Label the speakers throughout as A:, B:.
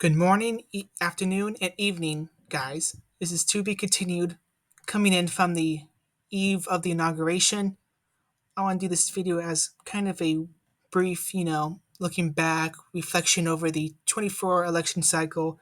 A: Good morning, afternoon, and evening, guys. This is to be continued coming in from the eve of the inauguration. I want to do this video as kind of a brief, looking back, reflection over the 24 election cycle,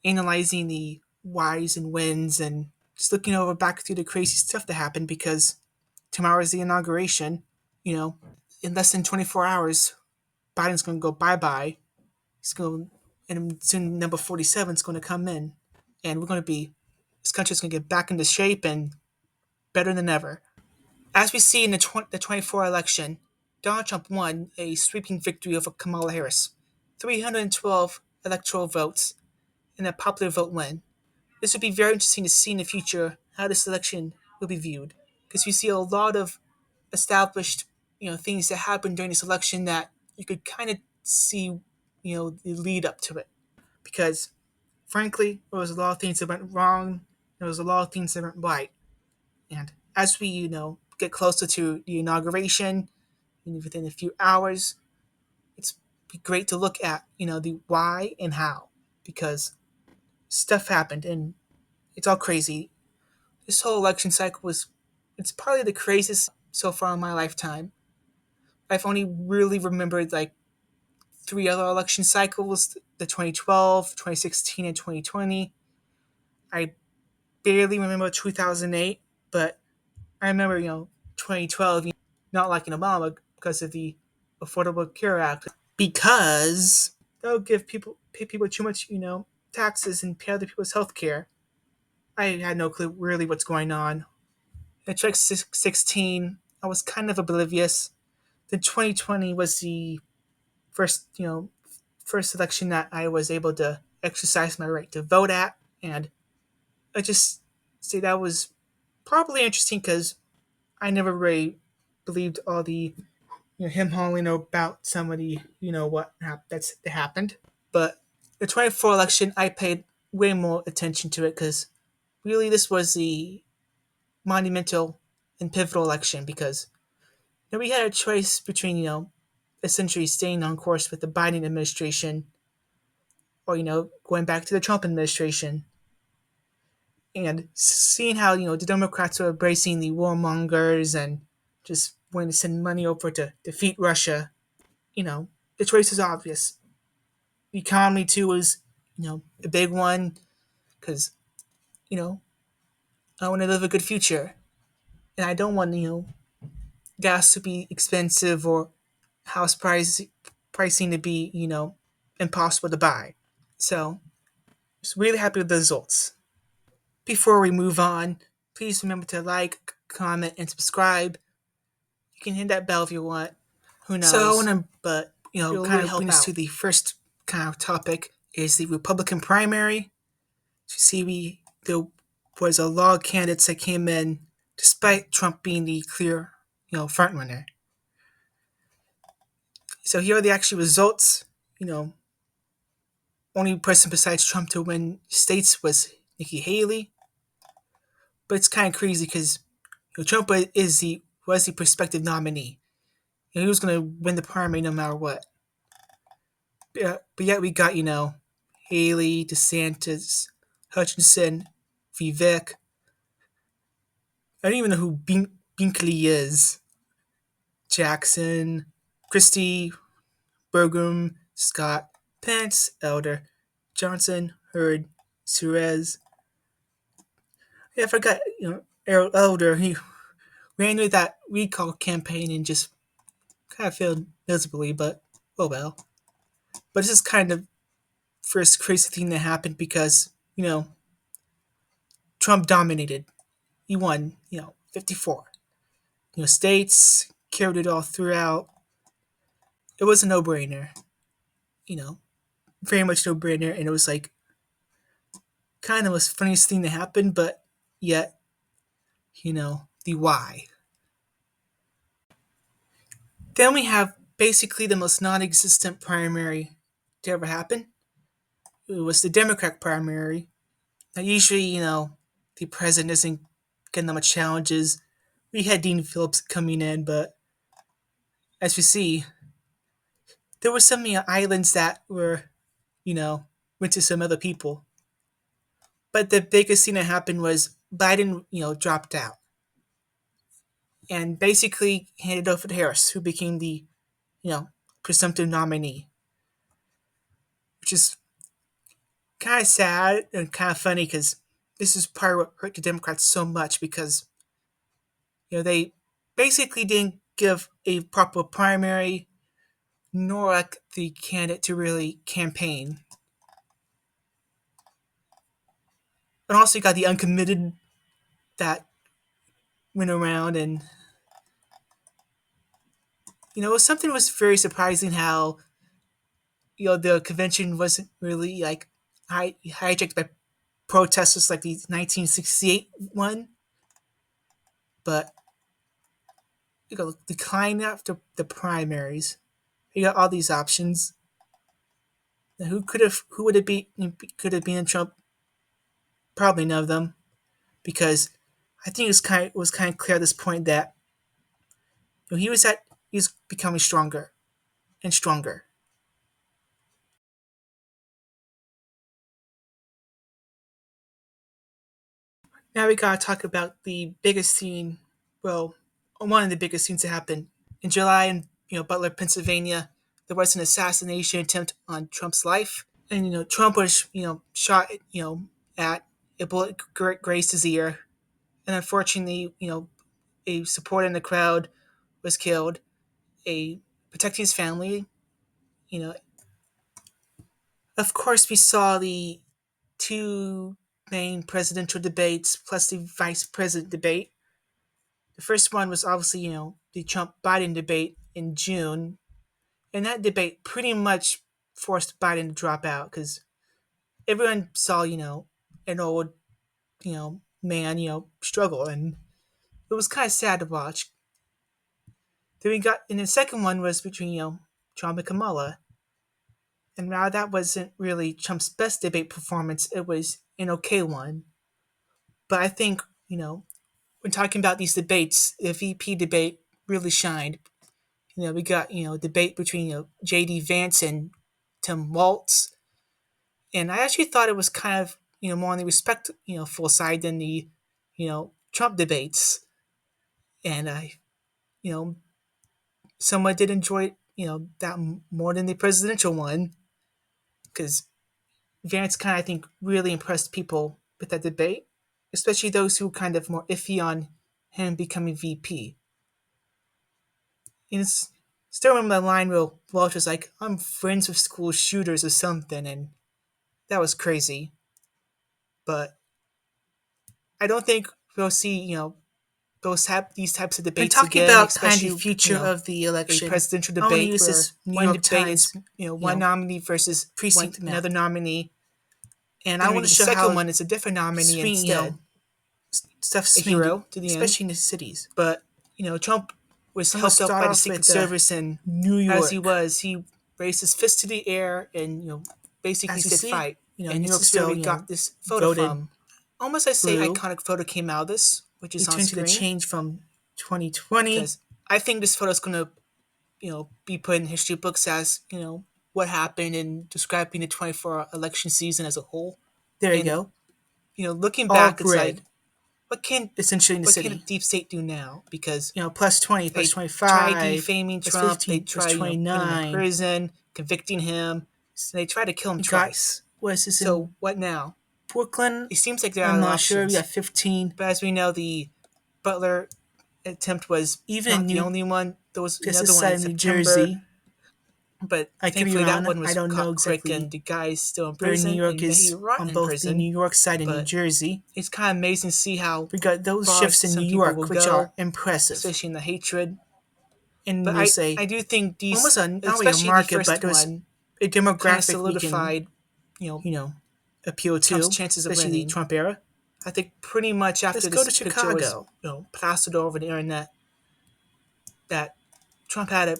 A: analyzing the whys and wins and just looking over back through the crazy stuff that happened because tomorrow is the inauguration. You know, in less than 24 hours, Biden's going to go bye bye. He's going, and soon number 47 is going to come in, and this country's going to get back into shape and better than ever. As we see in the 24 election, Donald Trump won a sweeping victory over Kamala Harris, 312 electoral votes, and a popular vote win. This would be very interesting to see in the future how this election will be viewed, because we see a lot of established, things that happened during this election that you could kind of see, the lead up to it. Because frankly, there was a lot of things that went wrong. There was a lot of things that went right. And as we, get closer to the inauguration, within a few hours, it's great to look at, the why and how, because stuff happened and it's all crazy. This whole election cycle it's probably the craziest so far in my lifetime. I've only really remembered like three other election cycles: the 2012, 2016, and 2020. I barely remember 2008, but I remember, 2012, not liking Obama because of the Affordable Care Act, because they'll pay people too much, taxes and pay other people's health care. I had no clue really what's going on. In 2016, I was kind of oblivious. Then 2020 was the first, first election that I was able to exercise my right to vote at, and I just say that was probably interesting because I never really believed all the him hauling about somebody what that's that happened. But the 24 election, I paid way more attention to it because really this was the monumental and pivotal election because we had a choice between essentially staying on course with the Biden administration or going back to the Trump administration. And seeing how the Democrats are embracing the warmongers and just wanting to send money over to defeat Russia, the choice is obvious. The economy too is a big one because you know I want to live a good future and I don't want gas to be expensive or house pricing to be impossible to buy. So just really happy with the results. Before we move on, please remember to like, comment, and subscribe. You can hit that bell if you want. Who knows? So I want to, but kind of bring us to the first kind of topic is the Republican primary. So see, there was a lot of candidates that came in despite Trump being the clear, front runner. So here are the actual results. Only person besides Trump to win states was Nikki Haley. But it's kind of crazy because Trump was the prospective nominee. He was going to win the primary no matter what. But yet we got Haley, DeSantis, Hutchinson, Vivek. I don't even know who Binkley is. Jackson, Christie, Burgum, Scott, Pence, Elder, Johnson, Hurd, Suarez. Yeah, I forgot, Elder. He ran with that recall campaign and just kind of failed miserably, but oh well. But this is kind of first crazy thing that happened because, Trump dominated. He won, 54. States carried it all throughout. It was a no-brainer, you know, very much no-brainer, and it was like kind of the funniest thing that happened, but yet, the why. Then we have basically the most non-existent primary to ever happen. It was the Democrat primary. Now, usually, the president isn't getting that much challenges. We had Dean Phillips coming in, but as we see, there were some islands that were you know, went to some other people. But the biggest thing that happened was Biden, dropped out and basically handed over to Harris, who became the, you know, presumptive nominee, which is kind of sad and kind of funny because this is part of what hurt the Democrats so much because, they basically didn't give a proper primary nor like the candidate to really campaign. And also you got the uncommitted that went around and something was very surprising how the convention wasn't really like hijacked by protesters like the 1968 one, but decline after the primaries. You got all these options. Now, who would it be? Could it be in Trump? Probably none of them, because I think it was kind of clear at this point that he was becoming stronger and stronger. Now we gotta talk about the biggest scene. Well, one of the biggest scenes that happened in July in Butler, Pennsylvania. There was an assassination attempt on Trump's life, and Trump was shot at a bullet grazed his ear, and unfortunately a supporter in the crowd was killed. A protecting his family, you know. Of course, we saw the two main presidential debates plus the vice president debate. The first one was obviously, the Trump Biden debate in June. And that debate pretty much forced Biden to drop out because everyone saw, an old, man, struggle. And it was kind of sad to watch. And the second one was between, Trump and Kamala. And while that wasn't really Trump's best debate performance, it was an okay one. But I think, when talking about these debates, the VP debate really shined. We got, debate between, J.D. Vance and Tim Walz. And I actually thought it was kind of, more on the respect, full side than the, Trump debates. And I, you know, somewhat did enjoy, that more than the presidential one because Vance kind of, I think, really impressed people with that debate, especially those who kind of more iffy on him becoming VP. And still remember the line where Walsh was like, "I'm friends with school shooters" or something, and that was crazy. But I don't think we'll see, these types of debates talking again, about kind of the future of the election. A presidential debate use where this New York Times, one nominee versus precinct another nominee, and I want to show the second one is a different nominee instead. Stuff's a hero to the especially end, in the cities. But Trump was helped out by the Secret Service in New York. As he raised his fist to the air and basically said fight. And New York still got this photo from. Almost I say blue. Iconic photo came out of this, which is on screen. To the change from 2020. Because I think this photo is going to be put in history books as what happened in describing the 24 election season as a whole. There you go. Looking back, it's like what can essentially in the city. What can deep state do now? Because plus 20, plus 25, tried defaming Trump. 15, they tried 29, putting him in prison, convicting him. So they tried to kill him twice. Was this so? What now? Brooklyn. It seems like they're out of options. Sure. We got 15, but as we know, the Butler attempt was even not the only one. There was another one in September. New Jersey. But thankfully that one was I don't know exactly. Quick and the guy's still in prison. New York is on both prison, the New York side and New Jersey. It's kind of amazing to see how we got those shifts in New York, which are impressive, especially in the hatred. And but I do think these almost not really a market, the but one, a demographic kind of solidified, appeal to Trump's chances of winning. The Trump era. I think pretty much after this picture was plastered over the internet that Trump had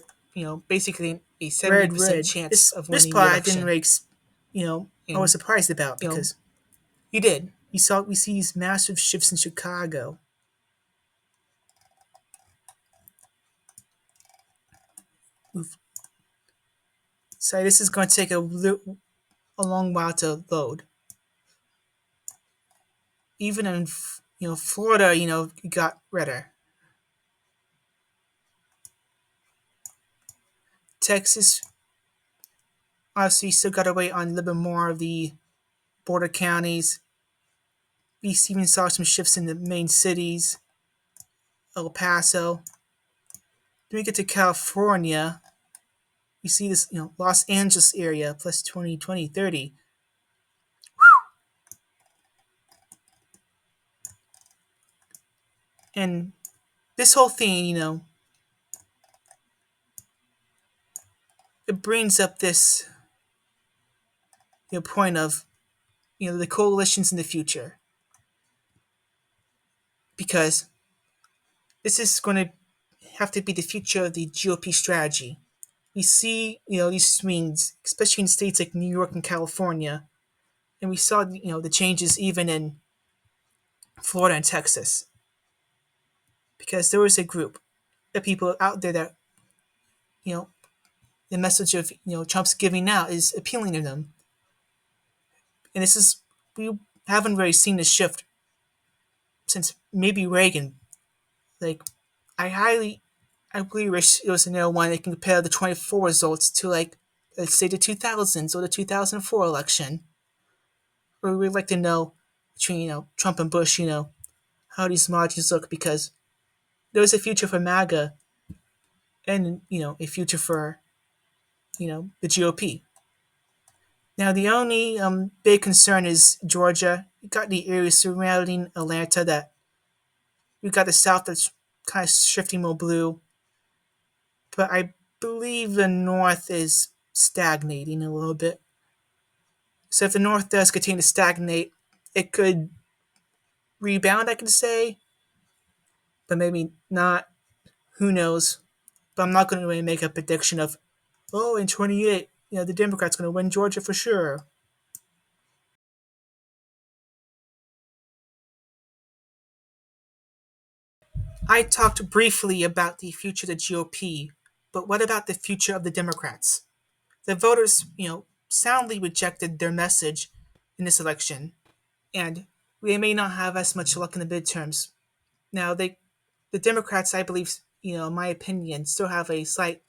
A: basically a 70% chance of winning the election. This part I didn't really, I was surprised about because you did. We see these massive shifts in Chicago. So this is going to take a a long while to load. Even in Florida, it got redder. Texas obviously still got to wait on a little bit more of the border counties. We even saw some shifts in the main cities, El Paso. Then we get to California. You see this, Los Angeles area plus 20, 20, 30. And this whole thing, it brings up this point of the coalitions in the future, because this is going to have to be the future of the GOP strategy. We see these swings, especially in states like New York and California, and we saw the changes even in Florida and Texas, because there was a group of people out there that you know the message of Trump's giving out is appealing to them, and this is we haven't really seen this shift since maybe Reagan. Like, I highly, I really wish it was another one that can compare the 24 results to, like, let's say the 2000s or the 2004 election, where we'd like to know between Trump and Bush, how these margins look, because there's a future for MAGA and a future for the GOP. Now the only big concern is Georgia. You got the areas surrounding Atlanta that you got the South that's kind of shifting more blue, but I believe the North is stagnating a little bit. So if the North does continue to stagnate, it could rebound, I can say, but maybe not. Who knows? But I'm not going to really make a prediction of, oh, in 28, the Democrats going to win Georgia for sure. I talked briefly about the future of the GOP, but what about the future of the Democrats? The voters, soundly rejected their message in this election, and they may not have as much luck in the midterms. Now, the Democrats, I believe, in my opinion, still have a slight,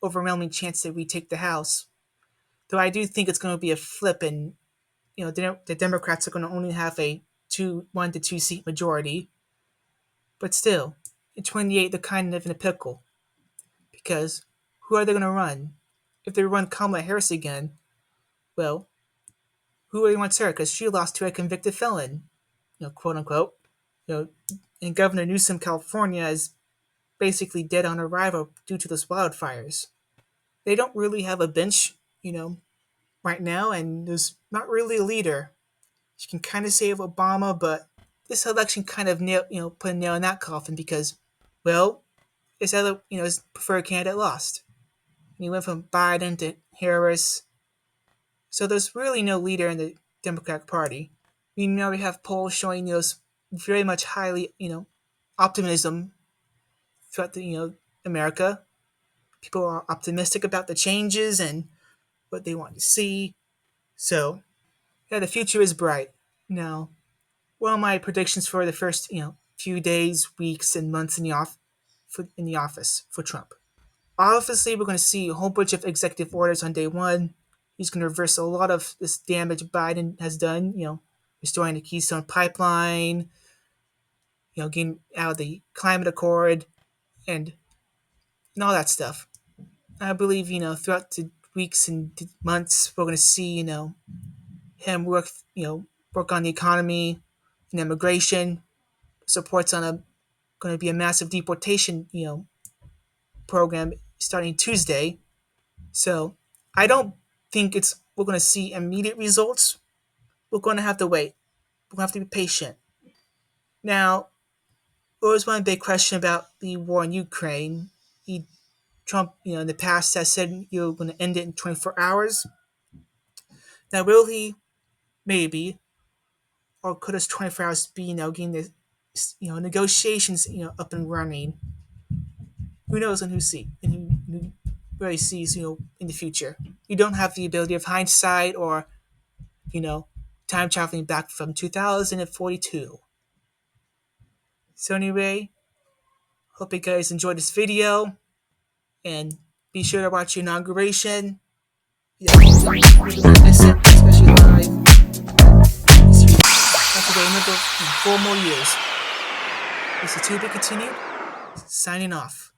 A: overwhelming chance to retake the House. Though I do think it's going to be a flip, and the Democrats are going to only have a 1 to 2 seat majority. But still, in 28, they're kind of in a pickle, because who are they going to run? If they run Kamala Harris again, well, who really wants her? Because she lost to a convicted felon, quote unquote. You know, and Governor Newsom, California, is basically dead on arrival due to those wildfires. They don't really have a bench, right now, and there's not really a leader. You can kind of save Obama, but this election kind of put a nail in that coffin, because, well, his preferred candidate lost. And he went from Biden to Harris, so there's really no leader in the Democratic Party. We now have polls showing very much highly optimism throughout the America. People are optimistic about the changes and what they want to see. So yeah, the future is bright. Now, what are my predictions for the first few days, weeks, and months in the office for Trump? Obviously, we're going to see a whole bunch of executive orders on day one. He's going to reverse a lot of this damage Biden has done. Restoring the Keystone Pipeline, getting out of the climate accord, and all that stuff. I believe throughout the weeks and months, we're going to see him work on the economy and immigration. Supports on a going to be a massive deportation program starting Tuesday. So I don't think it's we're going to see immediate results. We're going to have to wait. We're going to have to be patient. Now, there was one big question about the war in Ukraine. Trump, in the past has said you're going to end it in 24 hours. Now, will he? Maybe. Or could his 24 hours be, getting the, negotiations, up and running? Who knows and who really sees, in the future. you don't have the ability of hindsight or, you know, time traveling back from 2042. So anyway, hope you guys enjoyed this video, and be sure to watch the inauguration. Yeah, you're gonna miss it, especially live. After the another 4 more years. This is To Be Continued, signing off.